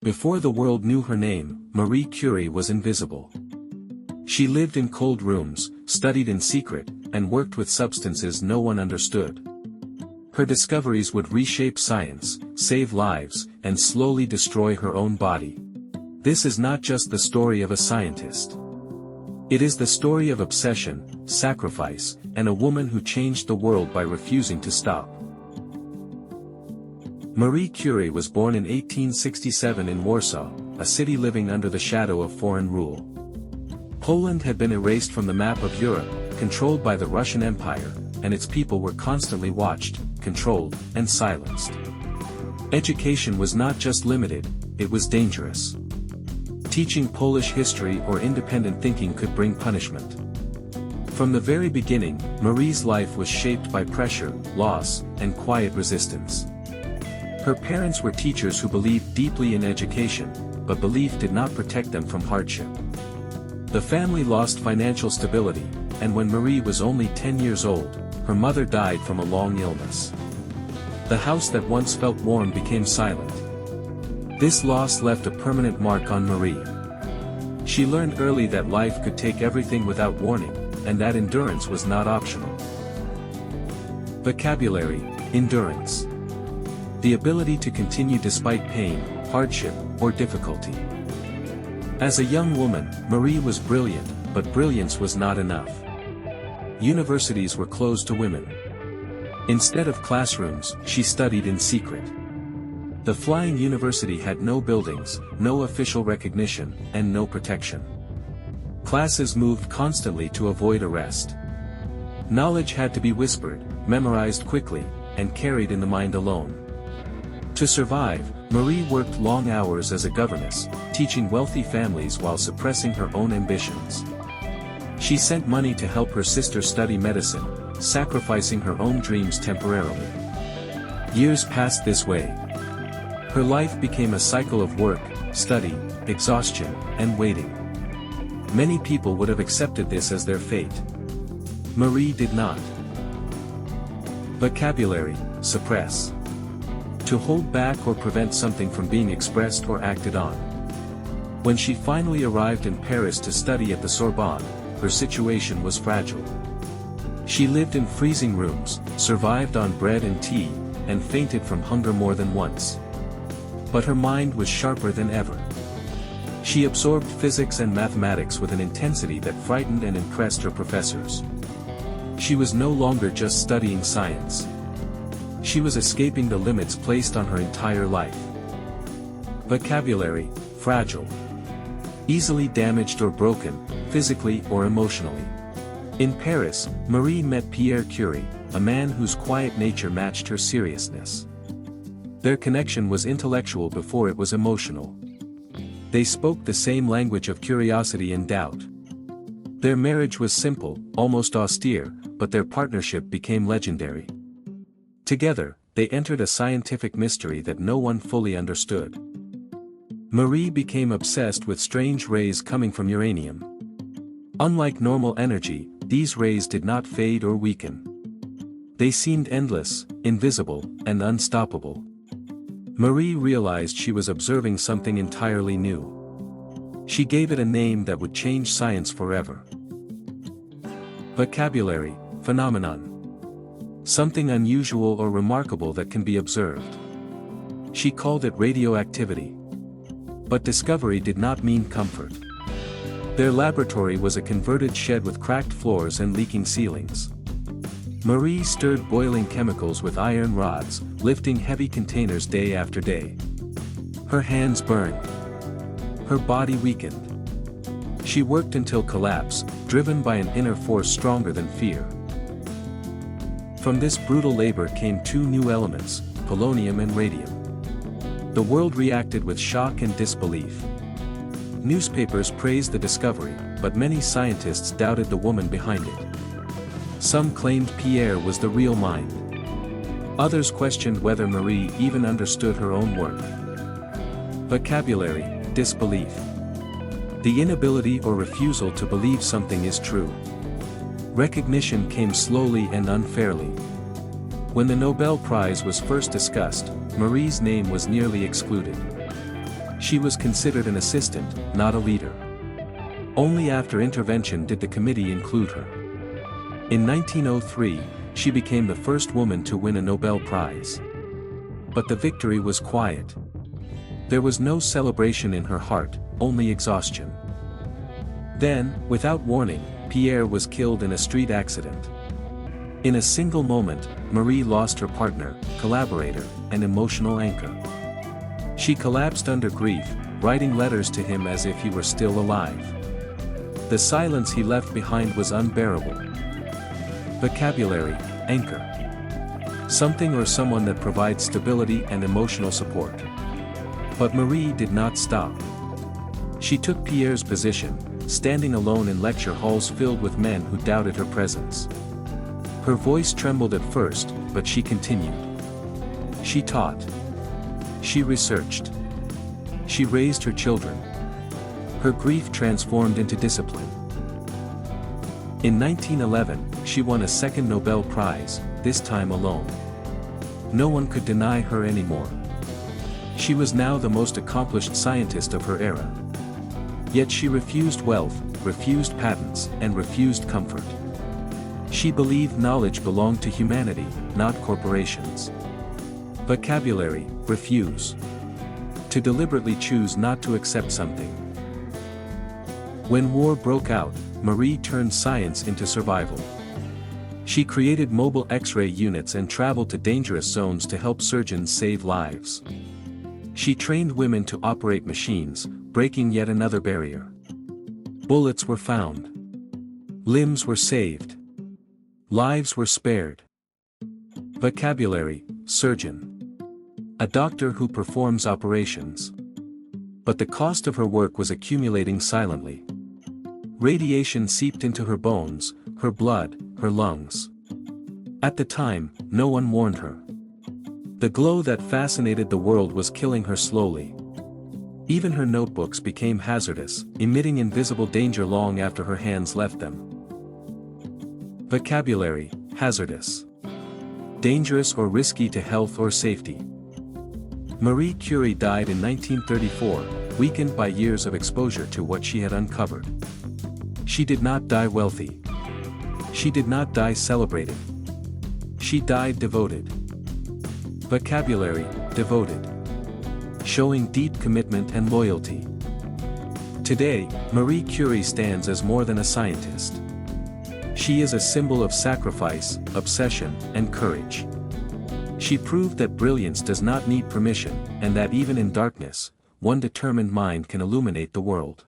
Before the world knew her name, Marie Curie was invisible. She lived in cold rooms, studied in secret, and worked with substances no one understood. Her discoveries would reshape science, save lives, and slowly destroy her own body. This is not just the story of a scientist. It is the story of obsession, sacrifice, and a woman who changed the world by refusing to stop. Marie Curie was born in 1867 in Warsaw, a city living under the shadow of foreign rule. Poland had been erased from the map of Europe, controlled by the Russian Empire, and its people were constantly watched, controlled, and silenced. Education was not just limited, it was dangerous. Teaching Polish history or independent thinking could bring punishment. From the very beginning, Marie's life was shaped by pressure, loss, and quiet resistance. Her parents were teachers who believed deeply in education, but belief did not protect them from hardship. The family lost financial stability, and when Marie was only 10 years old, her mother died from a long illness. The house that once felt warm became silent. This loss left a permanent mark on Marie. She learned early that life could take everything without warning, and that endurance was not optional. Vocabulary: endurance. The ability to continue despite pain, hardship, or difficulty. As a young woman, Marie was brilliant, but brilliance was not enough. Universities were closed to women. Instead of classrooms, she studied in secret. The Flying University had no buildings, no official recognition, and no protection. Classes moved constantly to avoid arrest. Knowledge had to be whispered, memorized quickly, and carried in the mind alone. To survive, Marie worked long hours as a governess, teaching wealthy families while suppressing her own ambitions. She sent money to help her sister study medicine, sacrificing her own dreams temporarily. Years passed this way. Her life became a cycle of work, study, exhaustion, and waiting. Many people would have accepted this as their fate. Marie did not. Vocabulary: suppress. To hold back or prevent something from being expressed or acted on. When she finally arrived in Paris to study at the Sorbonne, her situation was fragile. She lived in freezing rooms, survived on bread and tea, and fainted from hunger more than once. But her mind was sharper than ever. She absorbed physics and mathematics with an intensity that frightened and impressed her professors. She was no longer just studying science. She was escaping the limits placed on her entire life. Vocabulary: fragile. Easily damaged or broken, physically or emotionally. In Paris, Marie met Pierre Curie, a man whose quiet nature matched her seriousness. Their connection was intellectual before it was emotional. They spoke the same language of curiosity and doubt. Their marriage was simple, almost austere, but their partnership became legendary. Together, they entered a scientific mystery that no one fully understood. Marie became obsessed with strange rays coming from uranium. Unlike normal energy, these rays did not fade or weaken. They seemed endless, invisible, and unstoppable. Marie realized she was observing something entirely new. She gave it a name that would change science forever. Vocabulary: phenomenon. Something unusual or remarkable that can be observed. She called it radioactivity. But discovery did not mean comfort. Their laboratory was a converted shed with cracked floors and leaking ceilings. Marie stirred boiling chemicals with iron rods, lifting heavy containers day after day. Her hands burned. Her body weakened. She worked until collapse, driven by an inner force stronger than fear. From this brutal labor came two new elements, polonium and radium. The world reacted with shock and disbelief. Newspapers praised the discovery, but many scientists doubted the woman behind it. Some claimed Pierre was the real mind. Others questioned whether Marie even understood her own work. Vocabulary: disbelief. The inability or refusal to believe something is true. Recognition came slowly and unfairly. When the Nobel Prize was first discussed, Marie's name was nearly excluded. She was considered an assistant, not a leader. Only after intervention did the committee include her. In 1903, she became the first woman to win a Nobel Prize. But the victory was quiet. There was no celebration in her heart, only exhaustion. Then, without warning, Pierre was killed in a street accident. In a single moment, Marie lost her partner, collaborator, and emotional anchor. She collapsed under grief, writing letters to him as if he were still alive. The silence he left behind was unbearable. Vocabulary: anchor. Something or someone that provides stability and emotional support. But Marie did not stop. She took Pierre's position, standing alone in lecture halls filled with men who doubted her presence. Her voice trembled at first, but she continued. She taught. She researched. She raised her children. Her grief transformed into discipline. In 1911, she won a second Nobel Prize, this time alone. No one could deny her anymore. She was now the most accomplished scientist of her era. Yet she refused wealth, refused patents, and refused comfort. She believed knowledge belonged to humanity, not corporations. Vocabulary: refuse. To deliberately choose not to accept something. When war broke out, Marie turned science into survival. She created mobile X-ray units and traveled to dangerous zones to help surgeons save lives. She trained women to operate machines, breaking yet another barrier. Bullets were found. Limbs were saved. Lives were spared. Vocabulary: surgeon. A doctor who performs operations. But the cost of her work was accumulating silently. Radiation seeped into her bones, her blood, her lungs. At the time, no one warned her. The glow that fascinated the world was killing her slowly. Even her notebooks became hazardous, emitting invisible danger long after her hands left them. Vocabulary: hazardous. Dangerous or risky to health or safety. Marie Curie died in 1934, weakened by years of exposure to what she had uncovered. She did not die wealthy. She did not die celebrated. She died devoted. Vocabulary: devoted. Showing deep commitment and loyalty. Today, Marie Curie stands as more than a scientist. She is a symbol of sacrifice, obsession, and courage. She proved that brilliance does not need permission, and that even in darkness, one determined mind can illuminate the world.